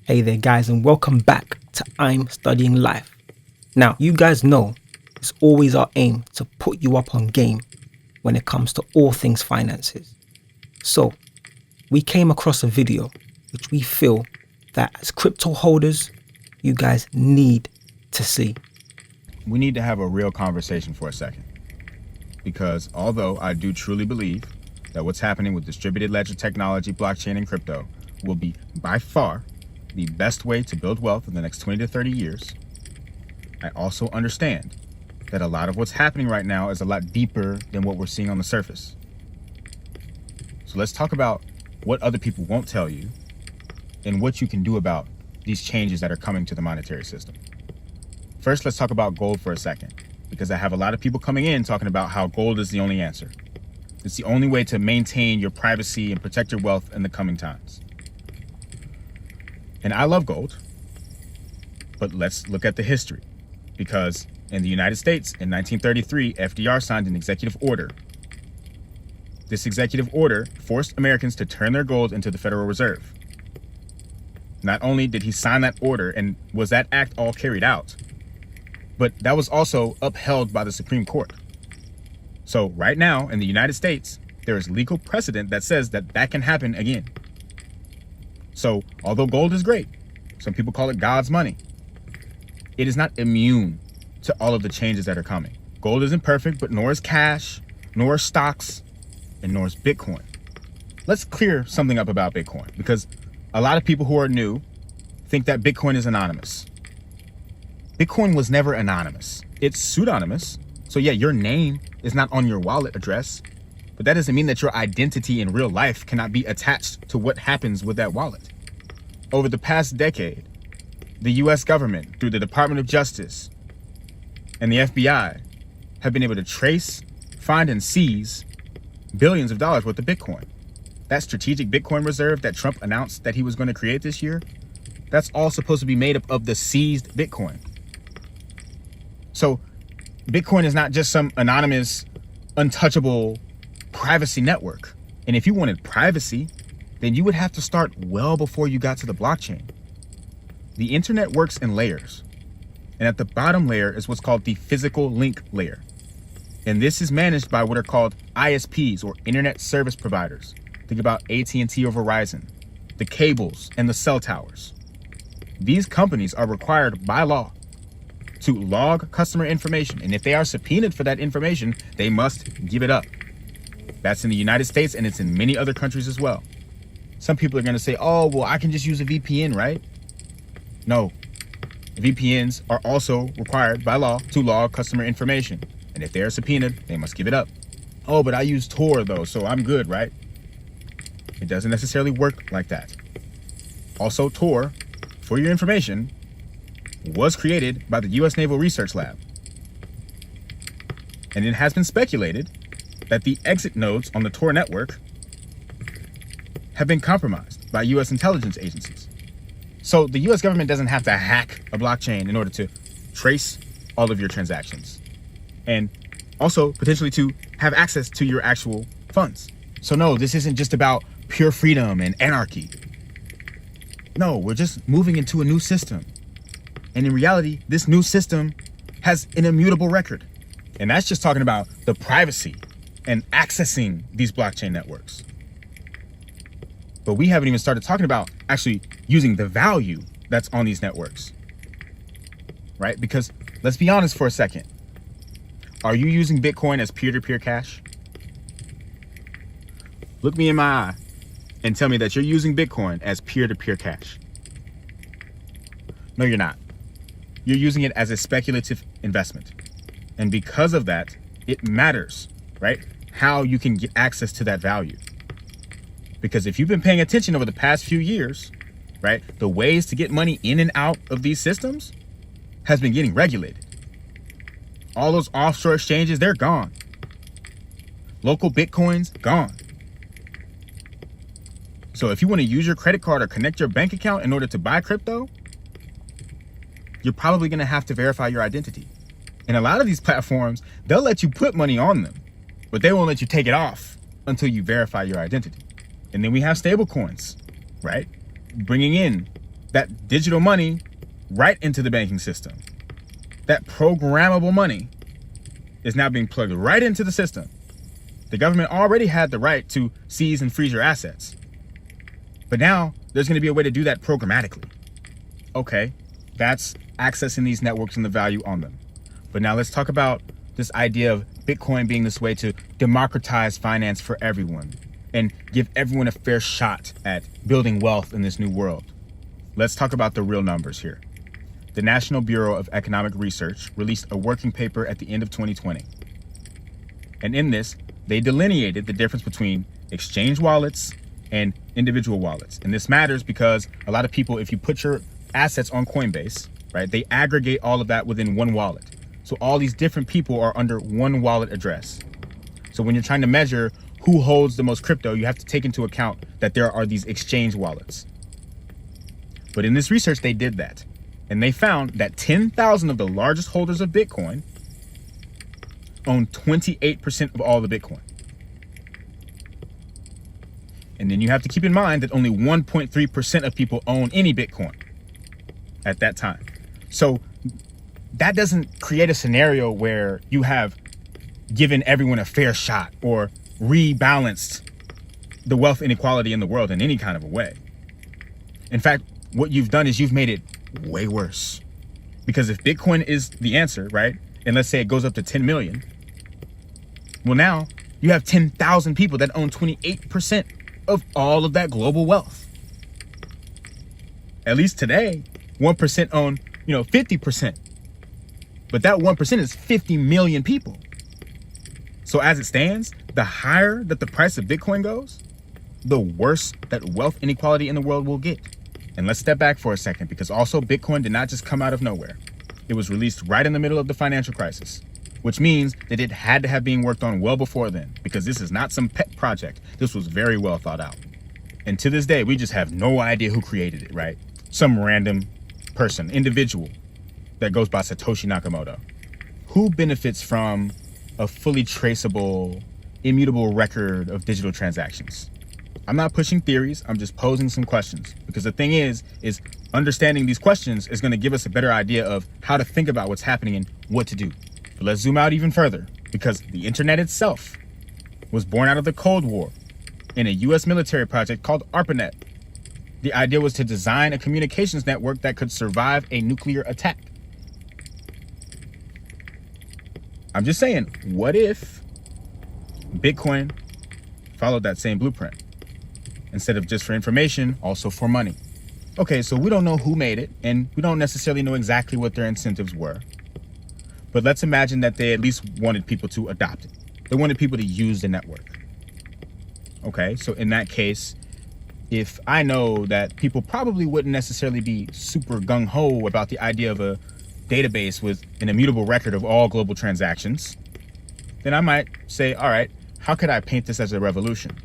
Hey there guys, and welcome back to I'm Studying Life. Now, you guys know it's always our aim to put you up on game when it comes to all things finances. So, we came across a video which we feel that as crypto holders, you guys need to see. We need to have a real conversation for a second. Because although I do truly believe that what's happening with distributed ledger technology, blockchain, and crypto will be by far the best way to build wealth in the next 20 to 30 years, I also understand that a lot of what's happening right now is a lot deeper than what we're seeing on the surface. So let's talk about what other people won't tell you and what you can do about these changes that are coming to the monetary system. First, let's talk about gold for a second, because I have a lot of people coming in talking about how gold is the only answer. It's the only way to maintain your privacy and protect your wealth in the coming times. And I love gold, but let's look at the history, because in the United States in 1933, FDR signed an executive order. This executive order forced Americans to turn their gold into the Federal Reserve. Not only did he sign that order and was that act all carried out, but that was also upheld by the Supreme Court. So right now in the United States, there is legal precedent that says that that can happen again. So although gold is great, some people call it God's money, it is not immune to all of the changes that are coming. Gold isn't perfect, but nor is cash, nor is stocks, and nor is Bitcoin. Let's clear something up about Bitcoin, because a lot of people who are new think that Bitcoin is anonymous. Bitcoin was never anonymous. It's pseudonymous. So yeah, your name is not on your wallet address, but that doesn't mean that your identity in real life cannot be attached to what happens with that wallet. Over the past decade, the US government, through the Department of Justice and the FBI, have been able to trace, find, and seize billions of dollars worth of Bitcoin. That strategic Bitcoin reserve that Trump announced that he was going to create this year, that's all supposed to be made up of the seized Bitcoin. So Bitcoin is not just some anonymous, untouchable privacy network. And if you wanted privacy, then you would have to start well before you got to the blockchain. The internet works in layers. And at the bottom layer is what's called the physical link layer. And this is managed by what are called ISPs, or internet service providers. Think about AT&T or Verizon, the cables and the cell towers. These companies are required by law to log customer information. And if they are subpoenaed for that information, they must give it up. That's in the United States, and it's in many other countries as well. Some people are going to say, oh, well, I can just use a VPN, right? No. VPNs are also required by law to log customer information. And if they are subpoenaed, they must give it up. Oh, but I use Tor, though, so I'm good, right? It doesn't necessarily work like that. Also, Tor, for your information, was created by the U.S. Naval Research Lab. And it has been speculated that the exit nodes on the Tor network have been compromised by U.S. intelligence agencies. So the U.S. government doesn't have to hack a blockchain in order to trace all of your transactions, and also potentially to have access to your actual funds. So no, this isn't just about pure freedom and anarchy. No, we're just moving into a new system. And in reality, this new system has an immutable record. And that's just talking about the privacy and accessing these blockchain networks. But we haven't even started talking about actually using the value that's on these networks, right? Because let's be honest for a second. Are you using Bitcoin as peer-to-peer cash? Look me in my eye and tell me that you're using Bitcoin as peer-to-peer cash. No, you're not. You're using it as a speculative investment. And because of that, it matters, right? How you can get access to that value. Because if you've been paying attention over the past few years, right, the ways to get money in and out of these systems has been getting regulated. All those offshore exchanges, they're gone. Local Bitcoins, gone. So if you want to use your credit card or connect your bank account in order to buy crypto, you're probably going to have to verify your identity. And a lot of these platforms, they'll let you put money on them, but they won't let you take it off until you verify your identity. And then we have stable coins, right? Bringing in that digital money right into the banking system. That programmable money is now being plugged right into the system. The government already had the right to seize and freeze your assets. But now there's going to be a way to do that programmatically. Okay, that's accessing these networks and the value on them. But now let's talk about this idea of Bitcoin being this way to democratize finance for everyone and give everyone a fair shot at building wealth in this new world. Let's talk about the real numbers here. The National Bureau of Economic Research released a working paper at the end of 2020. And in this, they delineated the difference between exchange wallets and individual wallets. And this matters because a lot of people, if you put your assets on Coinbase, right, they aggregate all of that within one wallet. So all these different people are under one wallet address. So when you're trying to measure who holds the most crypto, you have to take into account that there are these exchange wallets. But in this research, they did that. And they found that 10,000 of the largest holders of Bitcoin own 28% of all the Bitcoin. And then you have to keep in mind that only 1.3% of people own any Bitcoin at that time. So that doesn't create a scenario where you have given everyone a fair shot or rebalanced the wealth inequality in the world in any kind of a way. In fact, what you've done is you've made it way worse. Because if Bitcoin is the answer, right, and let's say it goes up to 10 million, well, now you have 10,000 people that own 28% of all of that global wealth. At least today, 1% own, 50%. But that 1% is 50 million people. So as it stands, the higher that the price of Bitcoin goes, the worse that wealth inequality in the world will get. And let's step back for a second, because also Bitcoin did not just come out of nowhere. It was released right in the middle of the financial crisis, which means that it had to have been worked on well before then, because this is not some pet project. This was very well thought out. And to this day, we just have no idea who created it, right? Some random person, individual that goes by Satoshi Nakamoto. Who benefits from a fully traceable, immutable record of digital transactions? I'm not pushing theories, I'm just posing some questions. Because the thing is understanding these questions is going to give us a better idea of how to think about what's happening and what to do. But let's zoom out even further, because the internet itself was born out of the Cold War in a US military project called ARPANET. The idea was to design a communications network that could survive a nuclear attack. I'm just saying, what if Bitcoin followed that same blueprint? Instead of just for information, also for money. Okay, so we don't know who made it, and we don't necessarily know exactly what their incentives were. But let's imagine that they at least wanted people to adopt it. They wanted people to use the network. Okay, so in that case, if I know that people probably wouldn't necessarily be super gung-ho about the idea of a database with an immutable record of all global transactions, then I might say, all right, how could I paint this as a revolution?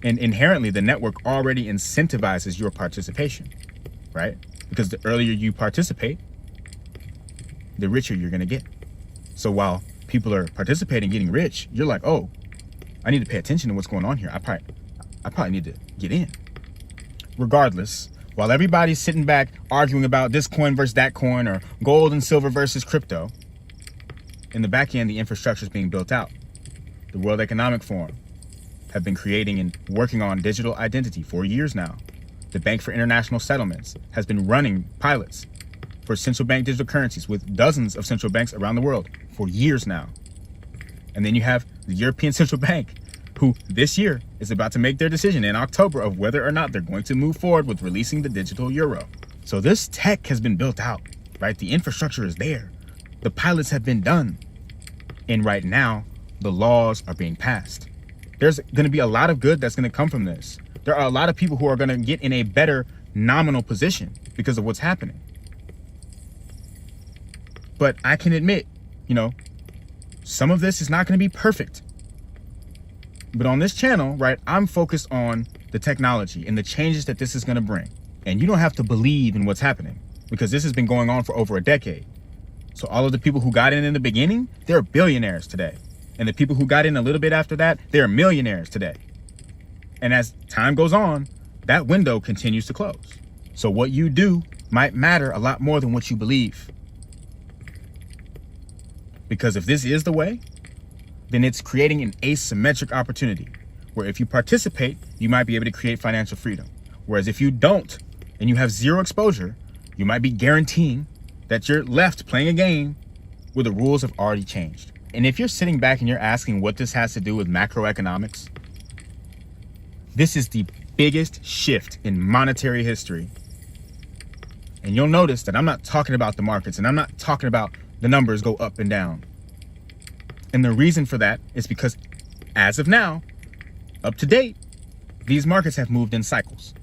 And inherently, the network already incentivizes your participation, right? Because the earlier you participate, the richer you're going to get. So while people are participating, getting rich, you're like, oh, I need to pay attention to what's going on here. I probably need to get in. Regardless, while everybody's sitting back arguing about this coin versus that coin or gold and silver versus crypto, in the back end, the infrastructure is being built out. The World Economic Forum have been creating and working on digital identity for years now. The Bank for International Settlements has been running pilots for central bank digital currencies with dozens of central banks around the world for years now. And then you have the European Central Bank, who this year is about to make their decision in October of whether or not they're going to move forward with releasing the digital euro. So this tech has been built out, right? The infrastructure is there. The pilots have been done. And right now, the laws are being passed. There's going to be a lot of good that's going to come from this. There are a lot of people who are going to get in a better nominal position because of what's happening. But I can admit, some of this is not going to be perfect. But on this channel, right, I'm focused on the technology and the changes that this is going to bring. And you don't have to believe in what's happening, because this has been going on for over a decade. So all of the people who got in the beginning, they're billionaires today. And the people who got in a little bit after that, they're millionaires today. And as time goes on, that window continues to close. So what you do might matter a lot more than what you believe. Because if this is the way, then it's creating an asymmetric opportunity where if you participate, you might be able to create financial freedom. Whereas if you don't and you have zero exposure, you might be guaranteeing that you're left playing a game where the rules have already changed. And if you're sitting back and you're asking what this has to do with macroeconomics, this is the biggest shift in monetary history. And you'll notice that I'm not talking about the markets, and I'm not talking about the numbers go up and down. And the reason for that is because as of now, up to date, these markets have moved in cycles,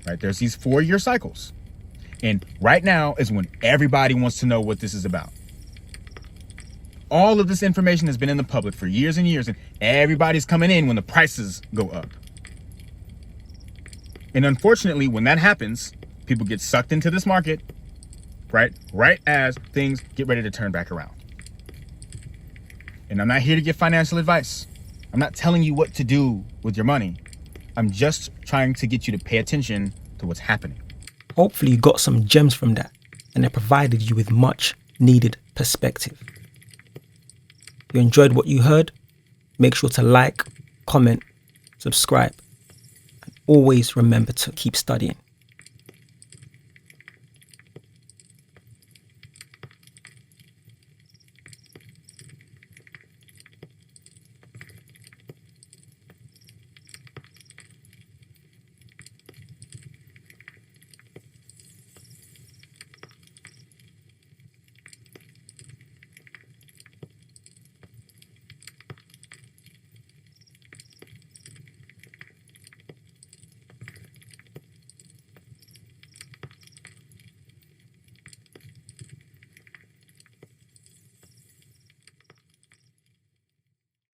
right? There's these 4-year cycles. And right now is when everybody wants to know what this is about. All of this information has been in the public for years and years, and everybody's coming in when the prices go up. And unfortunately, when that happens, people get sucked into this market, right as things get ready to turn back around. And I'm not here to give financial advice. I'm not telling you what to do with your money. I'm just trying to get you to pay attention to what's happening. Hopefully you got some gems from that and it provided you with much needed perspective. If you enjoyed what you heard, make sure to like, comment, subscribe, and always remember to keep studying.